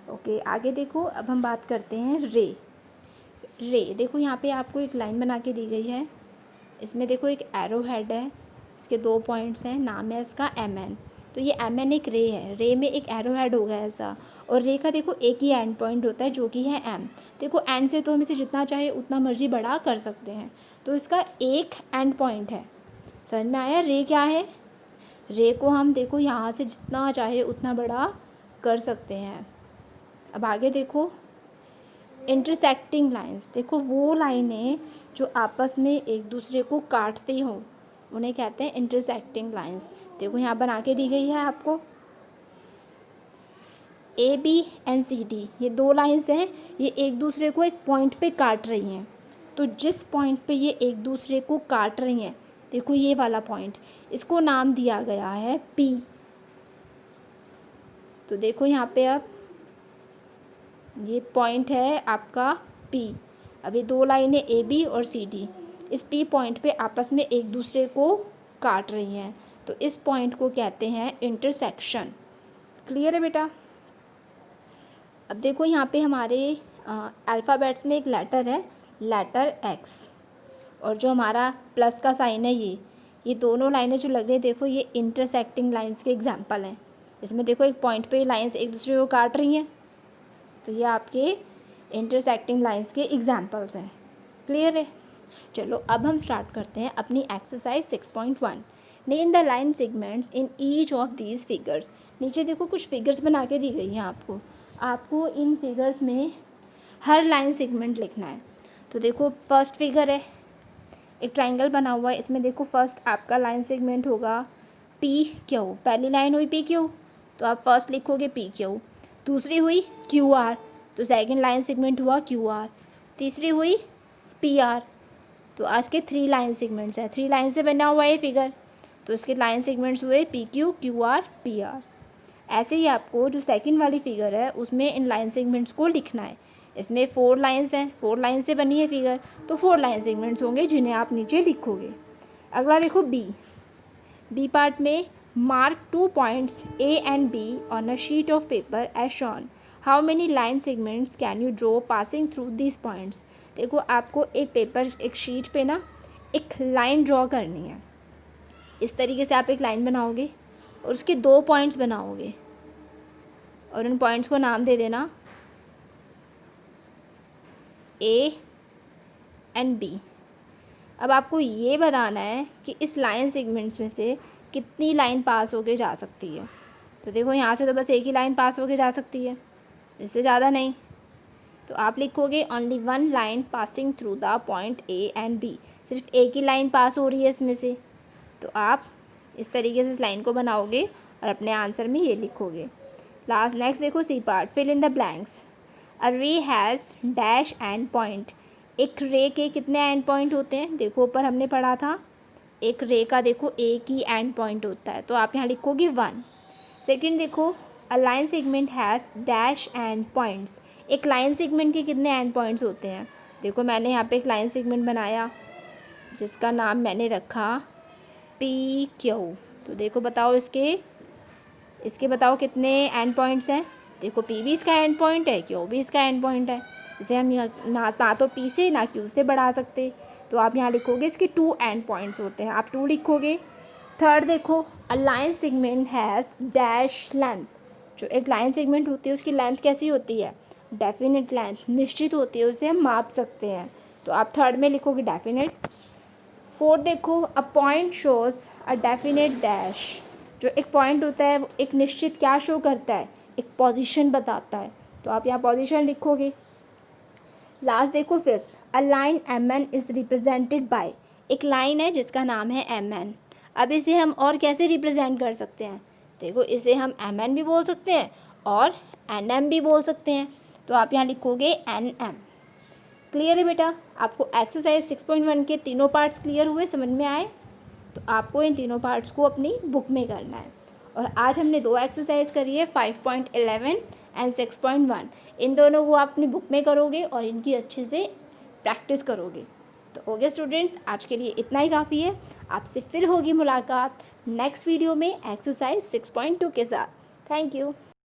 Okay, आगे देखो, अब हम बात करते हैं रे। रे देखो, यहाँ पे आपको एक लाइन बना के दी गई है। इसमें देखो एक एरो हेड है, इसके 2 पॉइंट्स हैं, नाम है इसका MN। तो ये MN एक रे है, रे में एक एरो हेड होगा ऐसा, और रे का देखो एक ही एंड पॉइंट होता है जो कि है M। देखो एंड से तो हम इसे जितना चाहे उतना मर्जी बड़ा कर सकते हैं, तो इसका एक एंड पॉइंट है। समझ में आया? रे क्या है? रे को हम देखो यहाँ से जितना चाहे उतना बड़ा कर सकते हैं। अब आगे देखो, इंटरसेक्टिंग लाइंस। देखो वो लाइनें जो आपस में एक दूसरे को काटती हों उन्हें कहते हैं इंटरसेक्टिंग लाइंस। देखो यहाँ बना के दी गई है आपको, AB एंड CD, ये 2 लाइंस हैं, ये एक दूसरे को एक पॉइंट पे काट रही हैं। तो जिस पॉइंट पे ये एक दूसरे को काट रही हैं, देखो ये वाला पॉइंट, इसको नाम दिया गया है P। तो देखो यहाँ पे अब ये पॉइंट है आपका P। अब ये 2 लाइनें AB और CD इस P पॉइंट पे आपस में एक दूसरे को काट रही हैं, तो इस पॉइंट को कहते हैं इंटरसेक्शन। क्लियर है बेटा? अब देखो यहाँ पे हमारे अल्फ़ाबेट्स में एक लेटर है, लेटर X, और जो हमारा प्लस का साइन है ये दोनों लाइनें जो लग रही है, देखो ये इंटरसेक्टिंग लाइंस के एग्जांपल हैं। इसमें देखो एक पॉइंट पे लाइंस एक दूसरे को काट रही हैं, तो ये आपके इंटरसेक्टिंग लाइंस के एग्जांपल्स हैं। क्लियर है? चलो अब हम स्टार्ट करते हैं अपनी exercise 6.1। Name the line segments in each of these figures. नीचे देखो कुछ फिगर्स बना के दी गई हैं आपको इन फिगर्स में हर लाइन सेगमेंट लिखना है। तो देखो फर्स्ट फिगर है, एक ट्राइंगल बना हुआ है, इसमें देखो फर्स्ट आपका लाइन सेगमेंट होगा PQ। पहली लाइन हुई PQ, तो आप फर्स्ट लिखोगे PQ। दूसरी हुई QR, तो सेकंड लाइन सेगमेंट हुआ QR। तीसरी हुई PR, तो आज के 3 लाइन सेगमेंट्स हैं, 3 लाइन से बना हुआ है फिगर, तो इसके लाइन सेगमेंट्स हुए PQ, QR, PR। ऐसे ही आपको जो सेकंड वाली फिगर है उसमें इन लाइन सेगमेंट्स को लिखना है। इसमें 4 लाइंस हैं, 4 लाइन से बनी है फिगर, तो 4 लाइन सेगमेंट्स होंगे जिन्हें आप नीचे लिखोगे। अगला देखो बी पार्ट में mark 2 points A and B on a sheet of paper as shown. How many line segments can you draw passing through this points. देखो आपको एक शीट पे ना एक लाइन ड्रॉ करनी है। इस तरीके से आप एक लाइन बनाओगे और उसके 2 पॉइंट्स बनाओगे और उन पॉइंट्स को नाम दे देना A एंड B। अब आपको ये बताना है कि इस लाइन सेगमेंट्स में से कितनी लाइन पास होके जा सकती है। तो देखो यहाँ से तो बस एक ही लाइन पास होके जा सकती है, इससे ज़्यादा नहीं। तो आप लिखोगे only 1 line passing through the point A and B। सिर्फ एक ही लाइन पास हो रही है इसमें से, तो आप इस तरीके से इस लाइन को बनाओगे और अपने आंसर में ये लिखोगे। नेक्स्ट देखो C part, fill in the blanks. A ray has dash and point. एक रे के कितने एंड पॉइंट होते हैं? देखो ऊपर हमने पढ़ा था, एक रे का देखो एक ही एंड पॉइंट होता है, तो आप यहाँ लिखोगे 1। सेकंड देखो, a line segment has dash and points. एक लाइन सेगमेंट के कितने एंड पॉइंट्स होते हैं? देखो मैंने यहाँ पे एक लाइन सेगमेंट बनाया जिसका नाम मैंने रखा PQ। तो देखो बताओ इसके बताओ कितने एंड पॉइंट्स हैं। देखो P भी इसका एंड पॉइंट है, Q भी इसका एंड पॉइंट है। इसे हम ना तो P से ना Q से बढ़ा सकते, तो आप यहाँ लिखोगे इसके 2 एंड पॉइंट्स होते हैं, आप 2 लिखोगे। थर्ड देखो, a line segment has dash length. जो एक लाइन सेगमेंट होती है उसकी लेंथ कैसी होती है? डेफिनेट लेंथ, निश्चित होती है, उसे हम माप सकते हैं, तो आप थर्ड में लिखोगे डेफिनेट। फोर्थ देखो, a point shows a definite dash. जो एक पॉइंट होता है वो एक निश्चित क्या शो करता है? एक पोजीशन बताता है, तो आप यहाँ पोजीशन लिखोगे। लास्ट देखो fifth, a line MN is represented by. एक लाइन है जिसका नाम है MN। अब इसे हम और कैसे रिप्रेजेंट कर सकते हैं? देखो इसे हम MN भी बोल सकते हैं और NM भी बोल सकते हैं, तो आप यहाँ लिखोगे NM। क्लियर है बेटा? आपको एक्सरसाइज 6.1 के तीनों पार्ट्स क्लियर हुए, समझ में आए? तो आपको इन तीनों पार्ट्स को अपनी बुक में करना है। और आज हमने 2 एक्सरसाइज करी है, 5.11 एंड 6.1। इन दोनों को आप अपनी बुक में करोगे और इनकी अच्छे से प्रैक्टिस करोगे। तो ओके स्टूडेंट्स, आज के लिए इतना ही काफ़ी है। आपसे फिर होगी मुलाकात नेक्स्ट वीडियो में एक्सरसाइज 6.2 के साथ। Thank you.